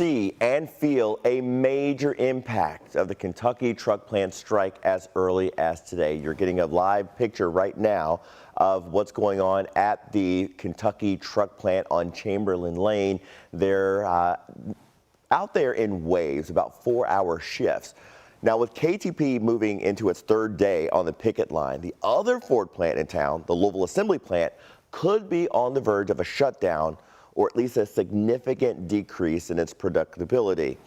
see and feel a major impact of the Kentucky truck plant strike as early as today. You're getting a live picture right now of what's going on at the Kentucky truck plant on Chamberlain Lane. They're out there in waves, about 4-hour shifts. Now, with KTP moving into its third day on the picket line, the other Ford plant in town, the Louisville assembly plant, could be on the verge of a shutdown or at least a significant decrease in its productivity.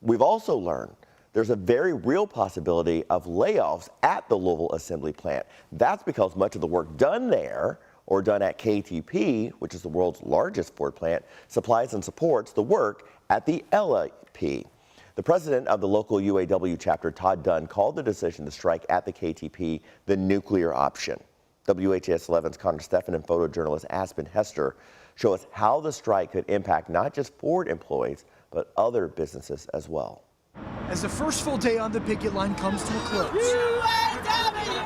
We've also learned there's a very real possibility of layoffs at the Louisville assembly plant. That's because much of the work done there, or done at KTP, which is the world's largest Ford plant, supplies and supports the work at the LAP. The president of the local UAW chapter, Todd Dunn, called the decision to strike at the KTP the nuclear option. WHAS11's Connor Steffen and photojournalist Aspen Hester show us how the strike could impact not just Ford employees, but other businesses as well. As the first full day on the picket line comes to a close,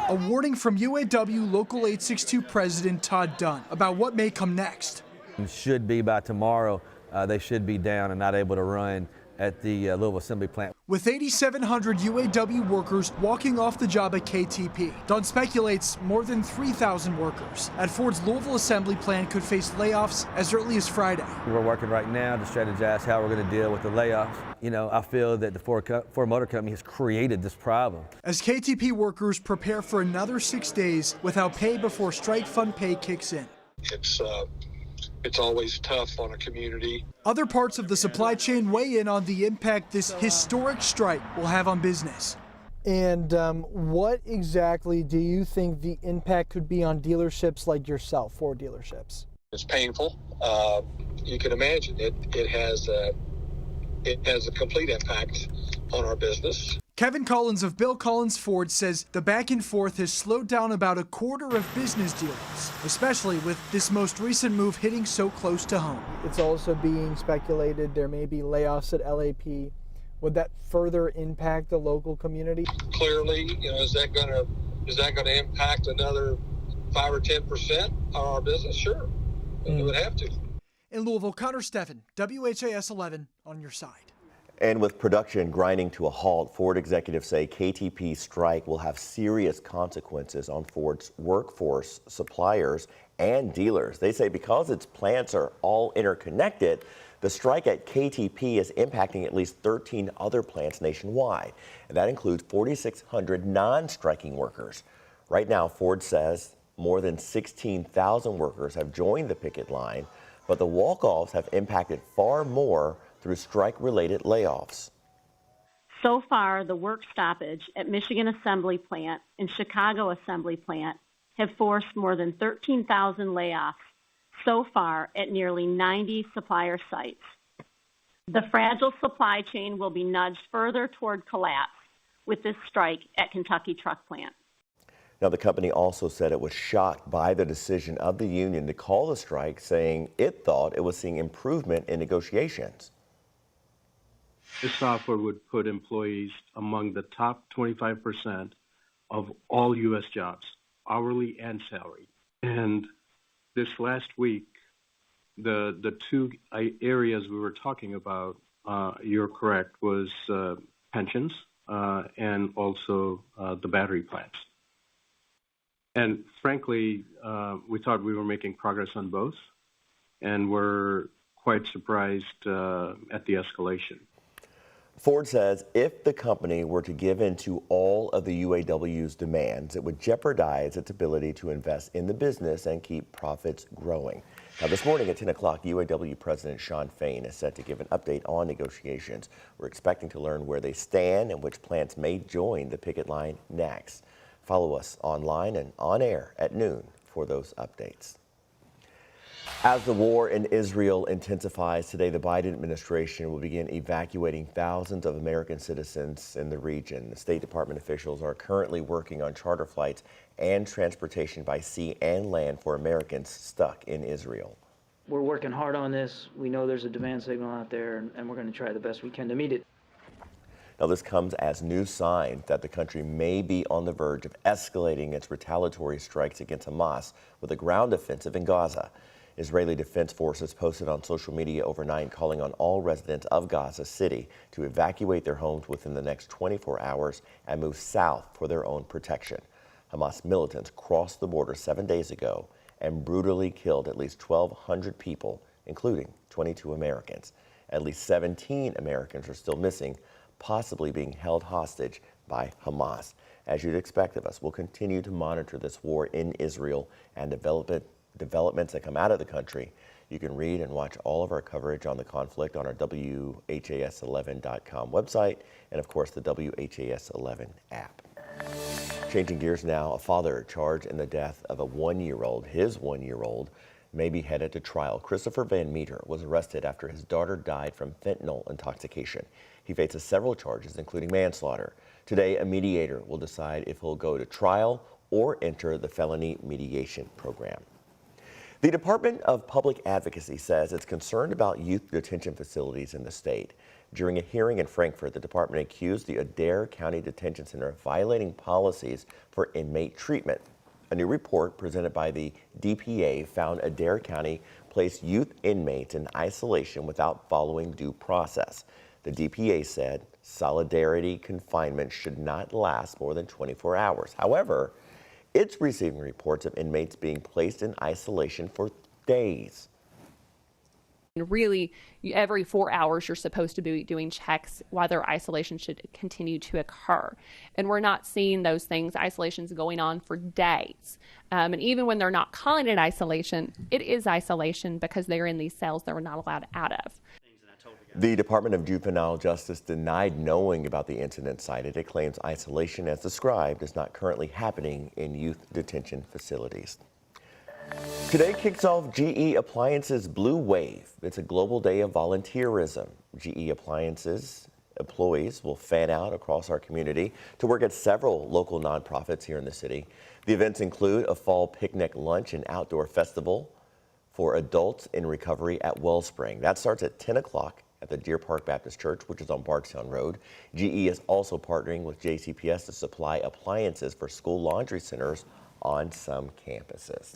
a warning from UAW Local 862 President Todd Dunn about what may come next. It should be by tomorrow, they should be down and not able to run at the Louisville assembly plant. With 8,700 UAW workers walking off the job at KTP, Dunn speculates more than 3,000 workers at Ford's Louisville assembly plant could face layoffs as early as Friday. We're working right now to strategize how we're going to deal with the layoffs. You know, I feel that the Ford Motor Company has created this problem. As KTP workers prepare for another 6 days without pay before strike fund pay kicks in. It's always tough on a community. Other parts of the supply chain weigh in on the impact this historic strike will have on business. And what exactly do you think the impact could be on dealerships like yourself, Ford dealerships? It's painful. You can imagine it has a complete impact on our business. Kevin Collins of Bill Collins Ford says the back and forth has slowed down about a quarter of business dealings, especially with this most recent move hitting so close to home. It's also being speculated there may be layoffs at LAP. Would that further impact the local community? Clearly, you know, is that going to impact another 5 or 10% on our business? Sure, it would have to. In Louisville, Connor Steffen, WHAS 11 on your side. And with production grinding to a halt, Ford executives say KTP strike will have serious consequences on Ford's workforce, suppliers, and dealers. They say because its plants are all interconnected, the strike at KTP is impacting at least 13 other plants nationwide. And that includes 4,600 non-striking workers. Right now, Ford says more than 16,000 workers have joined the picket line, but the walk-offs have impacted far more through strike-related layoffs. So far, the work stoppage at Michigan Assembly Plant and Chicago Assembly Plant have forced more than 13,000 layoffs so far at nearly 90 supplier sites. The fragile supply chain will be nudged further toward collapse with this strike at Kentucky Truck Plant. Now, the company also said it was shocked by the decision of the union to call the strike, saying it thought it was seeing improvement in negotiations. This software would put employees among the top 25% of all U.S. jobs, hourly and salary. And this last week, the two areas we were talking about, you're correct, was pensions and also the battery plants. And frankly, we thought we were making progress on both, and we're quite surprised at the escalation. Ford says if the company were to give in to all of the UAW's demands, it would jeopardize its ability to invest in the business and keep profits growing. Now, this morning at 10 o'clock, UAW President Shawn Fain is set to give an update on negotiations. We're expecting to learn where they stand and which plants may join the picket line next. Follow us online and on air at noon for those updates. As the war in Israel intensifies today, the Biden administration will begin evacuating thousands of American citizens in the region. The State Department officials are currently working on charter flights and transportation by sea and land for Americans stuck in Israel. We're working hard on this. We know there's a demand signal out there, and we're going to try the best we can to meet it. Now, this comes as new signs that the country may be on the verge of escalating its retaliatory strikes against Hamas with a ground offensive in Gaza. Israeli Defense Forces posted on social media overnight calling on all residents of Gaza City to evacuate their homes within the next 24 hours and move south for their own protection. Hamas militants crossed the border 7 days ago and brutally killed at least 1,200 people, including 22 Americans. At least 17 Americans are still missing, possibly being held hostage by Hamas. As you'd expect of us, we'll continue to monitor this war in Israel and developments that come out of the country. You can read and watch all of our coverage on the conflict on our WHAS11.com website and, of course, the WHAS11 app. Changing gears now, a father charged in the death of a his one-year-old, may be headed to trial. Christopher Van Meter was arrested after his daughter died from fentanyl intoxication. He faces several charges, including manslaughter. Today, a mediator will decide if he'll go to trial or enter the felony mediation program. The Department of Public Advocacy says it's concerned about youth detention facilities in the state. During a hearing in Frankfort, the department accused the Adair County Detention Center of violating policies for inmate treatment. A new report presented by the DPA found Adair County placed youth inmates in isolation without following due process. The DPA said solidarity confinement should not last more than 24 hours. However, it's receiving reports of inmates being placed in isolation for days. Really, every 4 hours you're supposed to be doing checks whether isolation should continue to occur. And we're not seeing those things, isolations going on for days. And even when they're not calling it isolation, it is isolation because they're in these cells that we're not allowed out of. The Department of Juvenile Justice denied knowing about the incident cited. It claims isolation as described is not currently happening in youth detention facilities. Today kicks off GE Appliances Blue Wave. It's a global day of volunteerism. GE Appliances employees will fan out across our community to work at several local nonprofits here in the city. The events include a fall picnic lunch and outdoor festival for adults in recovery at Wellspring. That starts at 10 o'clock at the Deer Park Baptist Church, which is on Bardstown Road. GE is also partnering with JCPS to supply appliances for school laundry centers on some campuses.